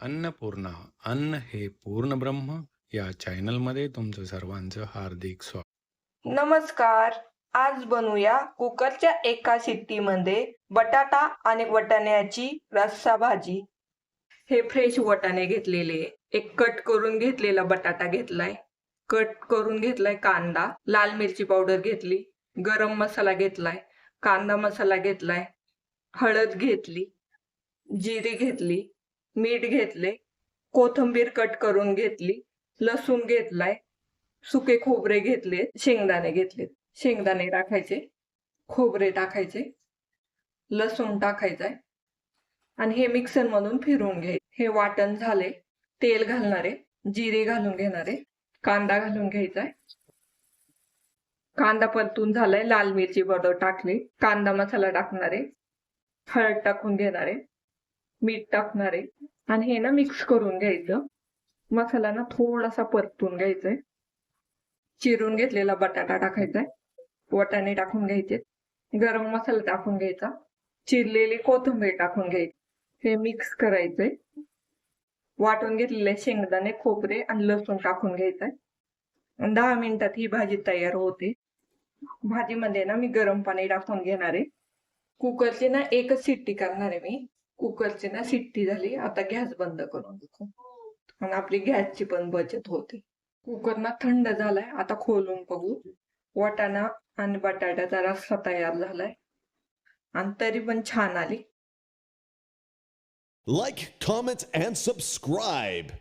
अन्नपूर्णा अन्न हे पूर्ण ब्रह्म या चॅनलमध्ये तुमचं सर्वांचं हार्दिक स्वागत. नमस्कार. आज बनवूया कुकरच्या एका शिट्टीमध्ये बटाटा आणि वाटाण्याची रस्सा भाजी. हे फ्रेश वाटाणे घेतलेले, एक कट करून घेतलेला बटाटा घेतलाय, कट करून घेतलाय कांदा, लाल मिरची पावडर घेतली, गरम मसाला घेतलाय, कांदा मसाला घेतलाय, हळद घेतली, जिरे घेतली, मीठ घेतले, कोथिंबीर कट करून घेतली, लसूण घेतलाय, सुके खोबरे घेतले, शेंगदाणे घेतले. शेंगदाणे टाकायचे, खोबरे टाकायचे, लसूण टाकायचंय आणि हे मिक्सर मधून फिरवून घ्यायचे. हे वाटण झाले, तेल घालणारे, जिरे घालून घेणारे, कांदा घालून घ्यायचाय. कांदा परतून झालाय, लाल मिरची पावडर टाकली, कांदा मसाला टाकणारे, हळद टाकून घेणारे, मीठ टाकणारे आणि हे ना मिक्स करून घ्यायचं. मसाला ना थोडासा परतून घ्यायचाय. चिरून घेतलेला बटाटा टाकायचाय, वाटाणे टाकून घ्यायचे, गरम मसाला टाकून घ्यायचा, चिरलेली कोथिंबीर टाकून घ्यायची. हे मिक्स करायचंय. वाटून घेतलेले शेंगदाणे, खोबरे आणि लसूण टाकून घ्यायचंय. 10 मिनिटात ही भाजी तयार होते. भाजीमध्ये ना मी गरम पाणी टाकून घेणार आहे. कुकरची ना एकच शिट्टी करणार आहे मी. कुकरची ना शिट्टी झाली, आता गॅस बंद करून देतो आणि आपली गॅसची पण बचत होते. कुकर ना थंड झालाय, आता खोलून बघू. वाटाणा आणि बटाट्याचा रस्सा तयार झालाय आणि तरी पण छान आली. Like, comment, and subscribe.